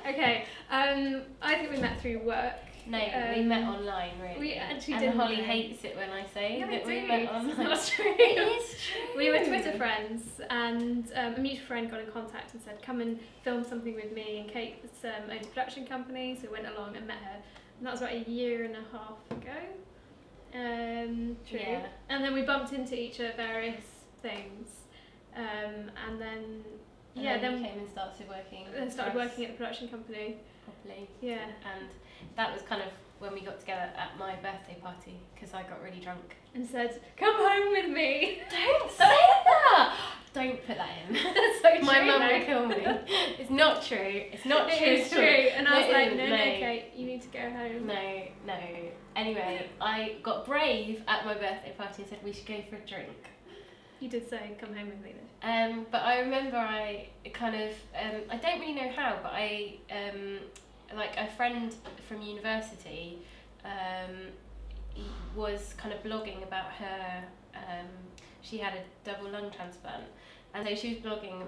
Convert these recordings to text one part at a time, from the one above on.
Okay. I think we met through work. No, we met online, really. We actually and didn't. Holly hates it when I say that we met online. It's not true. It is true. We were Twitter friends, and a mutual friend got in contact and said, "Come and film something with me." And Kate owned a production company, so we went along and met her. And that was about a year and a half ago. True. Yeah. And then we bumped into each other at various things, and then then we came and started working. Then started working at the production company properly. Yeah. And that was kind of when we got together at my birthday party, because I got really drunk and said, "Come home with me." Don't say that. Don't put that in. That's so My true, mum though. will kill me. It's not true. It's not true. It is true. And I was like, no, no, Kate, you need to go home. No. Anyway, I got brave at my birthday party and said we should go for a drink. You did say, "Come home with me," though. But I remember I kind of, I don't really know how, but I, like a friend from university was kind of blogging about her, she had a double lung transplant, and so she was blogging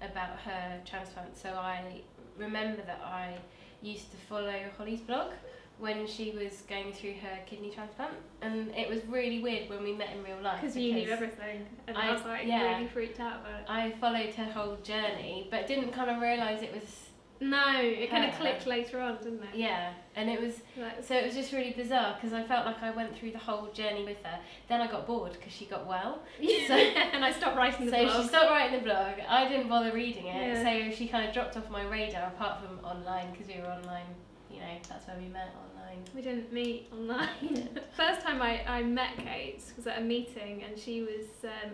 about her transplant, so I remember that I used to follow Holly's blog when she was going through her kidney transplant, and it was really weird when we met in real life. Because you knew everything, and I was like really freaked out about it. I followed her whole journey, but didn't kind of realise it was. No, it kind of clicked later on, didn't it? Yeah, and it was so it was just really bizarre because I felt like I went through the whole journey with her. Then I got bored because she got well. So, and I stopped writing the blog. So she stopped writing the blog. I didn't bother reading it, Yeah. so she kind of dropped off my radar. Apart from online, because we were online. You know, that's where we met online. We didn't meet online. First time I met Kate was at a meeting, and she was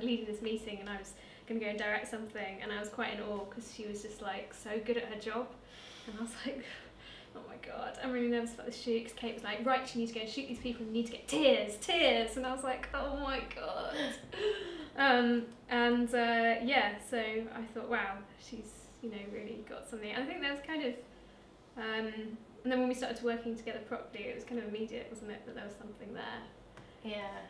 leading this meeting, and I was going to go and direct something, and I was quite in awe because she was just like so good at her job, and I was like, oh my god, I'm really nervous about this shoot, because Kate was like, right, you need to go and shoot these people, you need to get tears, and I was like, oh my god. So I thought, wow, she's really got something. I think there was kind of and then when we started working together properly, it was kind of immediate, wasn't it, that there was something there. Yeah.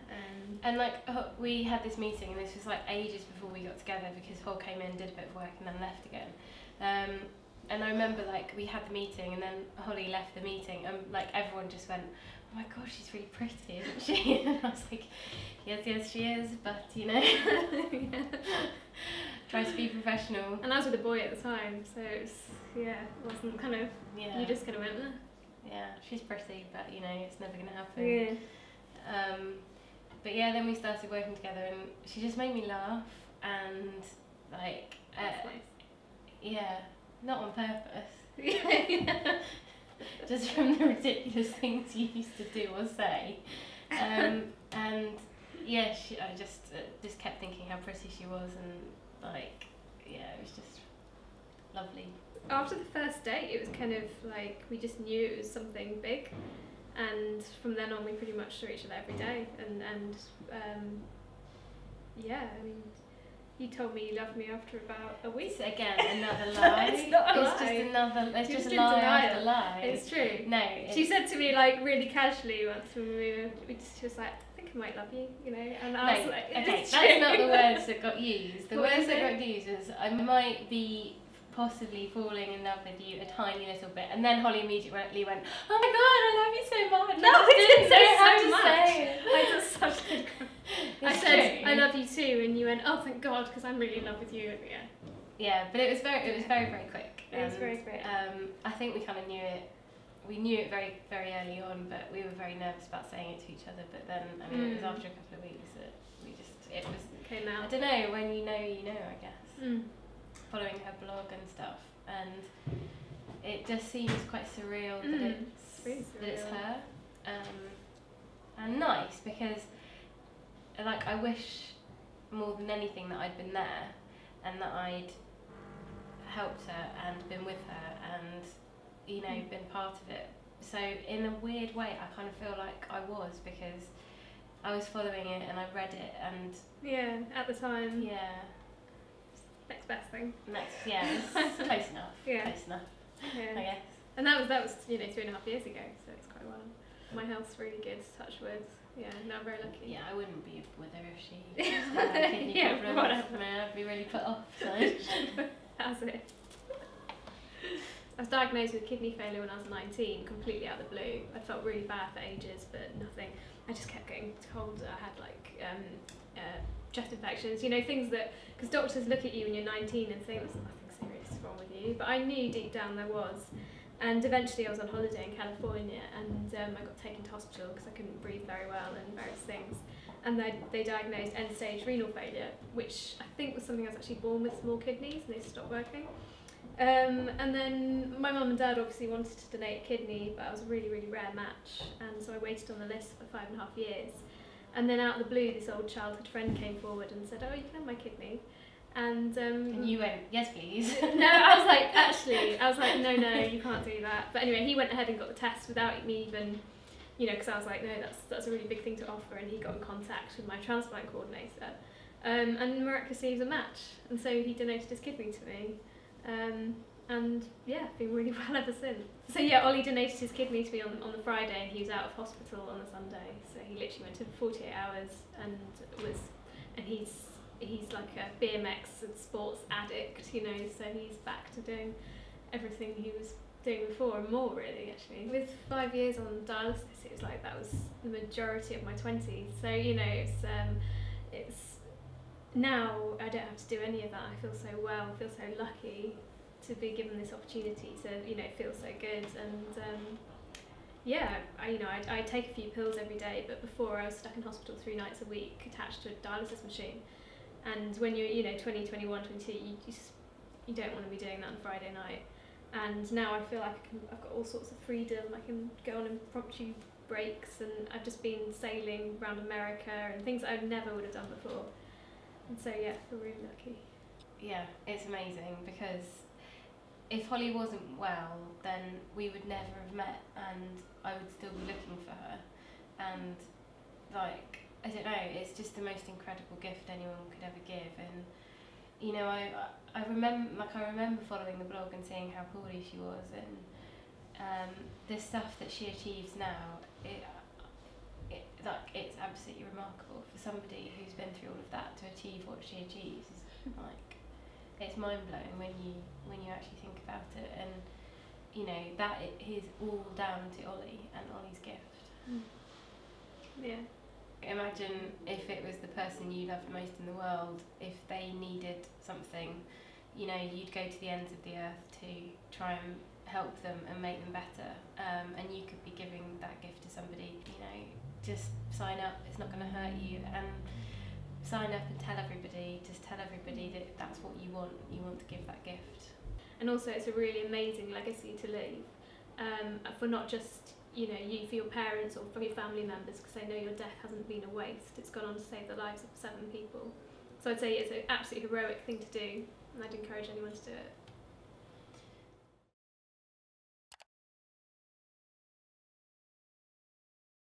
And like we had this meeting, and this was like ages before we got together, because Hall came in, did a bit of work, and then left again. And I remember like we had the meeting, and then Holly left the meeting, and like everyone just went, "Oh my god, she's really pretty, isn't she?" And I was like, yes, she is, but try to be professional. And I was with a boy at the time, so it was, it wasn't kind of, you just kind of went, Yeah, she's pretty, but it's never going to happen. Yeah. But yeah, then we started working together, and she just made me laugh, and like, that's nice. Yeah, not on purpose. Just from the ridiculous things you used to do or say. And yeah, I just kept thinking how pretty she was, and like, it was just lovely. After the first date, it was kind of like we just knew it was something big, and from then on we pretty much saw each other every day, and I mean, you told me you loved me after about a week. So again, another lie. It's not a lie. Just another. It's just a in lie denial. after lie. It's true. No. She said to me like really casually once when she was like, "I think I might love you," and I was like, okay, it's that's true. not the words that got used. The What words is that it? got used is I might be possibly falling in love with you a tiny little bit, and then Holly immediately went, "Oh my god, I love you so much." No, I didn't say know how so to much. say it. I just such good. I said, true. "I love you too," and you went, "Oh, thank God, because I'm really in love with you." Yeah, but it was very quick. It was very quick. I think we kind of knew it. We knew it very, very early on, but we were very nervous about saying it to each other. But then, I mean, it was after a couple of weeks that it was. Okay, now. I don't know, when you know, I guess. Mm. Following her blog and stuff, and it just seems quite surreal that it's her, and nice, because like I wish more than anything that I'd been there, and that I'd helped her and been with her, and been part of it. So in a weird way, I kind of feel like I was, because I was following it and I read it, and at the time. Next best thing. It's close enough. Close enough. Yeah. I guess. And that was 3.5 years ago, so it's quite a while. My health's really good, touch wood. Yeah, no, I'm very lucky. Yeah, I wouldn't be with her if she had a kidney problem. Whatever. I mean, I'd be really put off. So. That's it. was diagnosed with kidney failure when I was 19, completely out of the blue. I felt really bad for ages, but nothing. I just kept getting told that I had like chest infections, you know, things that, because doctors look at you when you're 19 and think there's nothing serious wrong with you, but I knew deep down there was. And eventually I was on holiday in California, and I got taken to hospital because I couldn't breathe very well and various things. And they diagnosed end-stage renal failure, which I think was something I was actually born with, small kidneys, and they stopped working. And then my mum and dad obviously wanted to donate a kidney, but I was a really, really rare match, and so I waited on the list for 5.5 years. And then out of the blue, this old childhood friend came forward and said, "Oh, you can have my kidney." And you went, "Yes, please." No, I was like, no, you can't do that. But anyway, he went ahead and got the test without me even, you know, because I was like, no, that's a really big thing to offer. And he got in contact with my transplant coordinator, and miraculously he was a match, and so he donated his kidney to me. And yeah, been really well ever since. So yeah, Ollie donated his kidney to me on the Friday, and he was out of hospital on the Sunday. So he literally went in 48 hours, and he's like a BMX and sports addict, you know, so he's back to doing everything he was doing before and more, really, actually. With 5 years on dialysis, it was like that was the majority of my 20s. So, you know, it's now I don't have to do any of that. I feel so well, I feel so lucky to be given this opportunity to, you know, feel so good. And yeah, I take a few pills every day, but before I was stuck in hospital 3 nights a week attached to a dialysis machine. And when you're, you know, 20, 21, 22, you don't want to be doing that on Friday night. And now I feel like I've got all sorts of freedom. I can go on impromptu breaks, and I've just been sailing around America and things that I never would have done before. And so yeah, I feel really lucky. Yeah, it's amazing, because if Holly wasn't well, then we would never have met, and I would still be looking for her. And like, I don't know, it's just the most incredible gift anyone could ever give. And you know, I remember following the blog and seeing how poorly she was, and the stuff that she achieves now, it's absolutely remarkable for somebody who's been through all of that to achieve what she achieves. Like, it's mind blowing when you actually think about it, and you know that it is all down to Ollie and Ollie's gift. Yeah. Imagine if it was the person you loved most in the world, if they needed something, you know, you'd go to the ends of the earth to try and help them and make them better, and you could be giving that gift to somebody. You know, just sign up, it's not going to hurt you, and sign up and tell everybody that that's what you want to give that gift. And also it's a really amazing legacy to leave, for not just, you know, you, for your parents or for your family members, because they know your death hasn't been a waste. It's gone on to save the lives of 7 people. So I'd say it's an absolutely heroic thing to do, and I'd encourage anyone to do it.